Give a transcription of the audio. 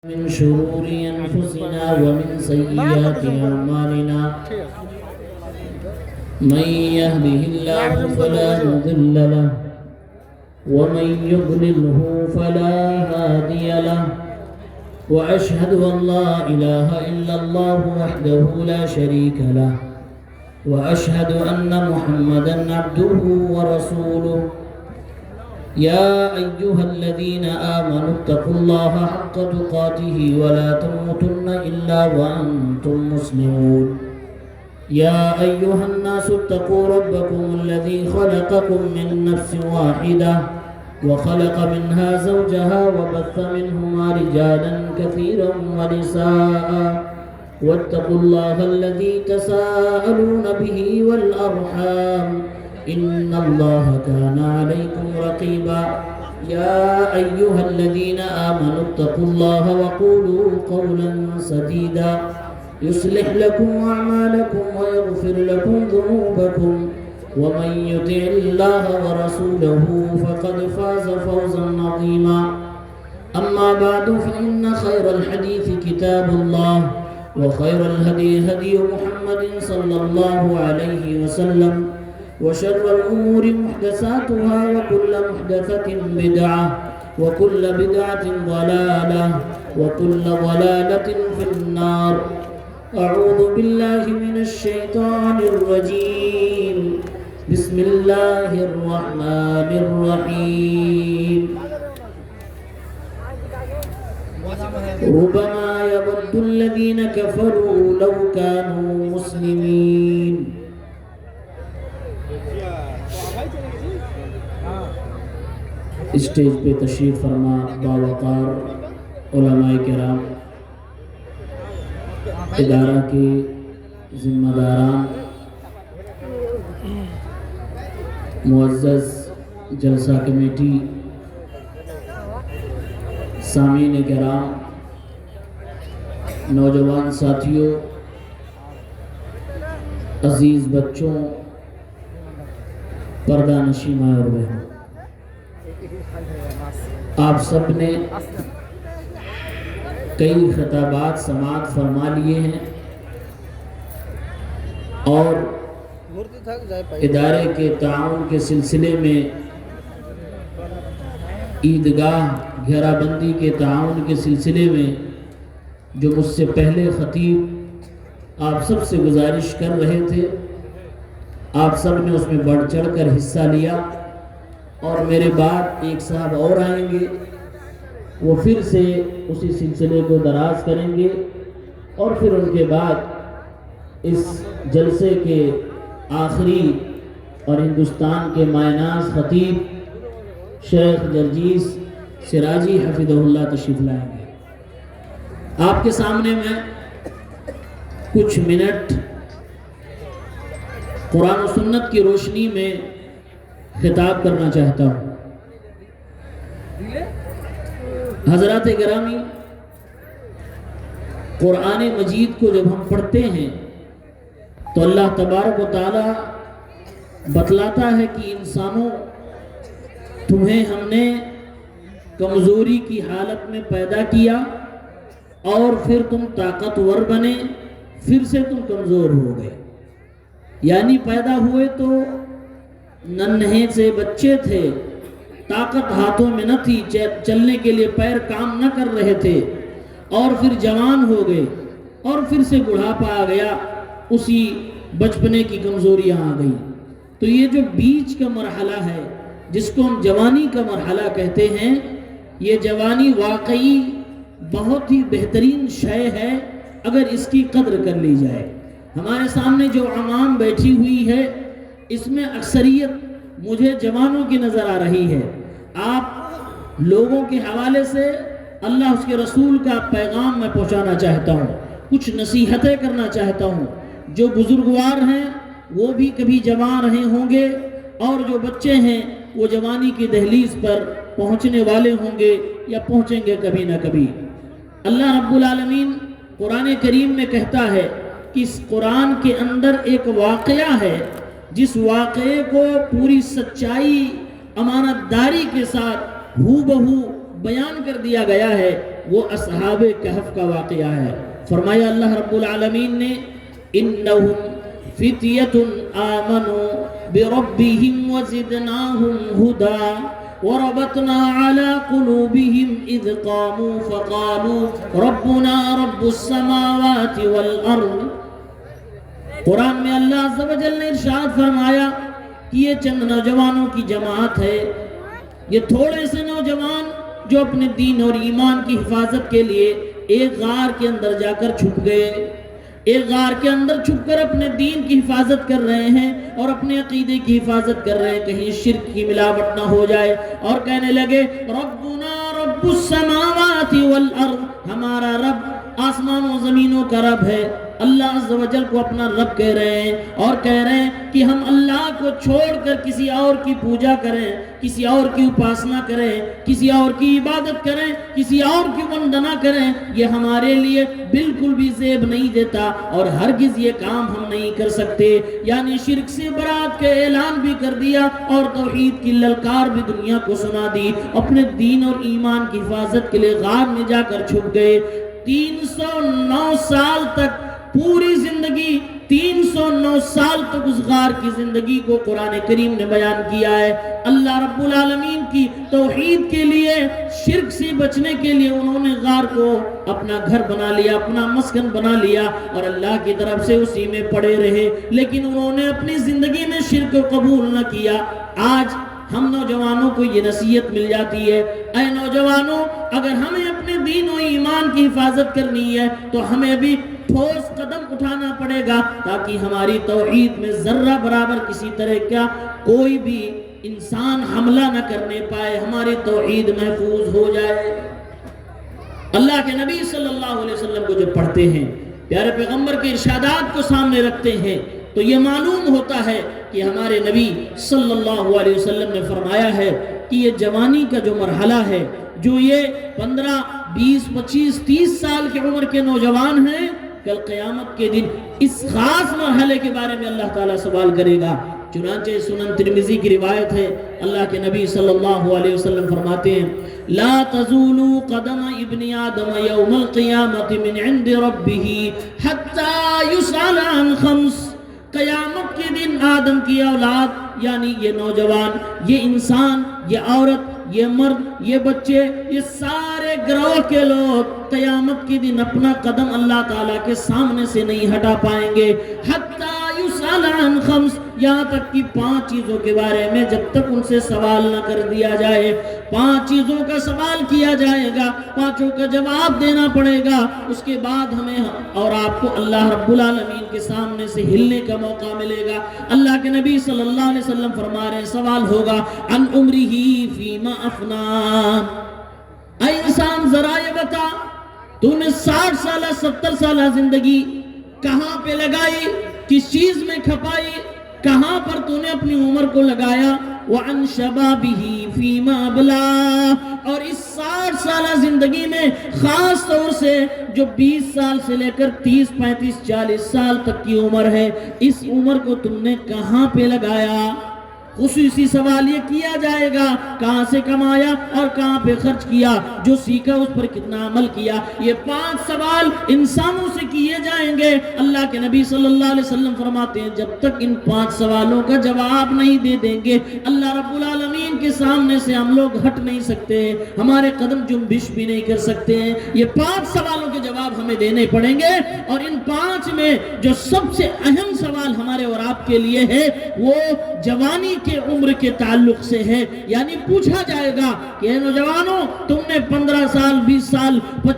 من شرور أنفسنا ومن سيئات أعمالنا من يهده الله فلا مضل له ومن يضلله فلا هادي له وأشهد أن لا إله إلا الله وحده لا شريك له وأشهد أن محمدًا عبده ورسوله يا أيها الذين آمنوا اتقوا الله حق تقاته ولا تموتن إلا وأنتم مسلمون يا أيها الناس اتقوا ربكم الذي خلقكم من نفس واحدة وخلق منها زوجها وبث منهما رجالا كثيرا ونساء واتقوا الله الذي تساءلون به والأرحام إن الله كان عليكم رقيبا يا أيها الذين آمنوا اتقوا الله وقولوا قولا سديدا يصلح لكم أعمالكم ويغفر لكم ذنوبكم ومن يطع الله ورسوله فقد فاز فوزا عظيما أما بعد فإن خير الحديث كتاب الله وخير الهدي هدي محمد صلى الله عليه وسلم وشر الأمور محدثاتها وكل محدثة بدعة وكل بدعة ضلالة وكل ضلالة في النار أعوذ بالله من الشيطان الرجيم بسم الله الرحمن الرحيم ربما يود الذين كفروا لو كانوا مسلمين اسٹیج پہ تشریف فرما باوقار علماء کرام، ادارہ کے ذمہ داران، معزز جلسہ کمیٹی، سامعین کرام، نوجوان ساتھیوں، عزیز بچوں، پردہ نشین ماں اور بہنوں، آپ سب نے کئی خطابات سماعت فرما لیے ہیں اور ادارے کے تعاون کے سلسلے میں عیدگاہ گھیرا بندی کے تعاون کے سلسلے میں جو مجھ سے پہلے خطیب آپ سب سے گزارش کر رہے تھے، آپ سب نے اس میں بڑھ چڑھ کر حصہ لیا، اور میرے بعد ایک صاحب اور آئیں گے، وہ پھر سے اسی سلسلے کو دراز کریں گے، اور پھر ان کے بعد اس جلسے کے آخری اور ہندوستان کے مائناز خطیب شیخ جرجیس سراجی حفظہ اللہ تشریف لائیں گے۔ آپ کے سامنے میں کچھ منٹ قرآن و سنت کی روشنی میں خطاب کرنا چاہتا ہوں۔ حضرات گرامی، قرآن مجید کو جب ہم پڑھتے ہیں تو اللہ تبارک و تعالی بتلاتا ہے کہ انسانوں، تمہیں ہم نے کمزوری کی حالت میں پیدا کیا اور پھر تم طاقتور بنے، پھر سے تم کمزور ہو گئے۔ یعنی پیدا ہوئے تو ننھے سے بچے تھے، طاقت ہاتھوں میں نہ تھی، چلنے کے لیے پیر کام نہ کر رہے تھے، اور پھر جوان ہو گئے، اور پھر سے بڑھاپا آ گیا، اسی بچپنے کی کمزوریاں آ گئی۔ تو یہ جو بیچ کا مرحلہ ہے جس کو ہم جوانی کا مرحلہ کہتے ہیں، یہ جوانی واقعی بہت ہی بہترین شے ہے اگر اس کی قدر کر لی جائے۔ ہمارے سامنے جو عوام بیٹھی ہوئی ہے، اس میں اکثریت مجھے جوانوں کی نظر آ رہی ہے۔ آپ لوگوں کے حوالے سے اللہ اس کے رسول کا پیغام میں پہنچانا چاہتا ہوں، کچھ نصیحتیں کرنا چاہتا ہوں۔ جو بزرگوار ہیں وہ بھی کبھی جوان رہے ہوں گے، اور جو بچے ہیں وہ جوانی کی دہلیز پر پہنچنے والے ہوں گے یا پہنچیں گے کبھی نہ کبھی۔ اللہ رب العالمین قرآن کریم میں کہتا ہے کہ اس قرآن کے اندر ایک واقعہ ہے، جس واقعے کو پوری سچائی امانت داری کے ساتھ ہو بہو بیان کر دیا گیا ہے۔ وہ اصحاب کہف کا واقعہ ہے۔ فرمایا اللہ رب العالمین نے انہم فتیۃ آمنوا بربہم وزدناہم ہدا وربطنا على قلوبهم اذ قاموا فقالوا ربنا رب السماوات والارض۔ قرآن میں اللہ عز و جل نے ارشاد فرمایا کہ یہ چند نوجوانوں کی جماعت ہے، یہ تھوڑے سے نوجوان جو اپنے دین اور ایمان کی حفاظت کے لیے ایک غار کے اندر جا کر چھپ گئے، ایک غار کے اندر چھپ کر اپنے دین کی حفاظت کر رہے ہیں اور اپنے عقیدے کی حفاظت کر رہے ہیں، کہیں شرک کی ملاوٹ نہ ہو جائے، اور کہنے لگے ربنا رب السماوات والارض، ہمارا رب آسمان و زمینوں کا رب ہے۔ اللہ عز و جل کو اپنا رب کہہ رہے ہیں اور کہہ رہے ہیں کہ ہم اللہ کو چھوڑ کر کسی اور کی پوجا کریں، کسی اور کی اپاسنا کریں، کسی اور کی عبادت کریں، کسی اور کی وندنا کریں، یہ ہمارے لیے بالکل بھی زیب نہیں دیتا اور ہرگز یہ کام ہم نہیں کر سکتے۔ یعنی شرک سے برات کے اعلان بھی کر دیا اور توحید کی للکار بھی دنیا کو سنا دی، اپنے دین اور ایمان کی حفاظت کے لیے غار میں جا کر چھپ گئے۔ 309 سال تک پوری زندگی، 309 سال تک اس غار کی زندگی کو قرآن کریم نے بیان کیا ہے۔ اللہ رب العالمین کی توحید کے لیے، شرک سے بچنے کے لیے انہوں نے غار کو اپنا گھر بنا لیا، اپنا مسکن بنا لیا اور اللہ کی طرف سے اسی میں پڑے رہے، لیکن انہوں نے اپنی زندگی میں شرک کو قبول نہ کیا۔ آج ہم نوجوانوں کو یہ نصیحت مل جاتی ہے، اے نوجوانوں، اگر ہمیں اپنے دین و ایمان کی حفاظت کرنی ہے تو ہمیں بھی ٹھوس قدم اٹھانا پڑے گا تاکہ ہماری توحید میں ذرہ برابر کسی طرح کا کوئی بھی انسان حملہ نہ کرنے پائے، ہماری توحید محفوظ ہو جائے۔ اللہ کے نبی صلی اللہ علیہ وسلم کو جب پڑھتے ہیں، پیارے پیغمبر کے ارشادات کو سامنے رکھتے ہیں تو یہ معلوم ہوتا ہے کہ ہمارے نبی صلی اللہ علیہ وسلم نے فرمایا ہے کہ یہ جوانی کا جو مرحلہ ہے، جو یہ 15 20 25 30 سال کی عمر کے نوجوان ہیں، کل قیامت کے دن اس خاص مرحلے کے بارے میں اللہ تعالیٰ سوال کرے گا۔ چنانچہ سنن ترمذی کی روایت ہے، اللہ کے نبی صلی اللہ علیہ وسلم فرماتے ہیں لا تزول قدم ابن آدم یوم القیامت من عند ربہ حتی یسأل عن خمس۔ قیامت کے دن آدم کی اولاد یعنی یہ نوجوان، یہ انسان، یہ عورت، یہ مرد، یہ بچے، یہ سارے گروہ کے لوگ قیامت کے دن اپنا قدم اللہ تعالیٰ کے سامنے سے نہیں ہٹا پائیں گے۔ حتی یسأل عن خمس، یہاں تک کہ 5 چیزوں کے بارے میں جب تک ان سے سوال نہ کر دیا جائے، 5 چیزوں کا سوال کیا جائے گا، 5 کا جواب دینا پڑے گا، اس کے بعد ہمیں اور آپ کو اللہ رب العالمین کے سامنے سے ہلنے کا موقع ملے گا۔ اللہ کے نبی صلی اللہ علیہ وسلم فرما رہے ہیں سوال ہوگا عن عمرہ فیما افنا۔ اے انسان ذرا یہ بتا، تو نے 60 سالہ 70 سالہ زندگی کہاں پہ لگائی، کس چیز میں کھپائی، کہاں پر تو نے اپنی عمر کو لگایا؟ وَعَنْ شَبَابِهِ فِيمَا أَبْلَىٰ، اور اس 60 سالہ زندگی میں خاص طور سے جو 20 سال سے لے کر 30 35 40 سال تک کی عمر ہے، اس عمر کو تم نے کہاں پہ لگایا؟ خصوصی سوال یہ کیا جائے گا کہاں سے کمایا اور کہاں پہ خرچ کیا، جو سیکھا اس پر کتنا عمل کیا۔ یہ 5 سوال انسانوں سے کیے جائیں گے۔ اللہ کے نبی صلی اللہ علیہ وسلم فرماتے ہیں جب تک ان 5 سوالوں کا جواب نہیں دے دیں گے، اللہ رب العالمین کے سامنے سے ہم لوگ ہٹ نہیں سکتے، ہمارے قدم جنبش بھی نہیں کر سکتے ہیں۔ یہ 5 سوالوں کے جواب ہمیں دینے پڑیں گے، اور ان 5 میں جو سب سے اہم سوال ہمارے اور آپ کے لیے ہے وہ جوانی کے عمر کے تعلق سے ہے۔ یعنی پوچھا جائے گا کہ اے نوجوانوں، تم نے 15 سال 20 سال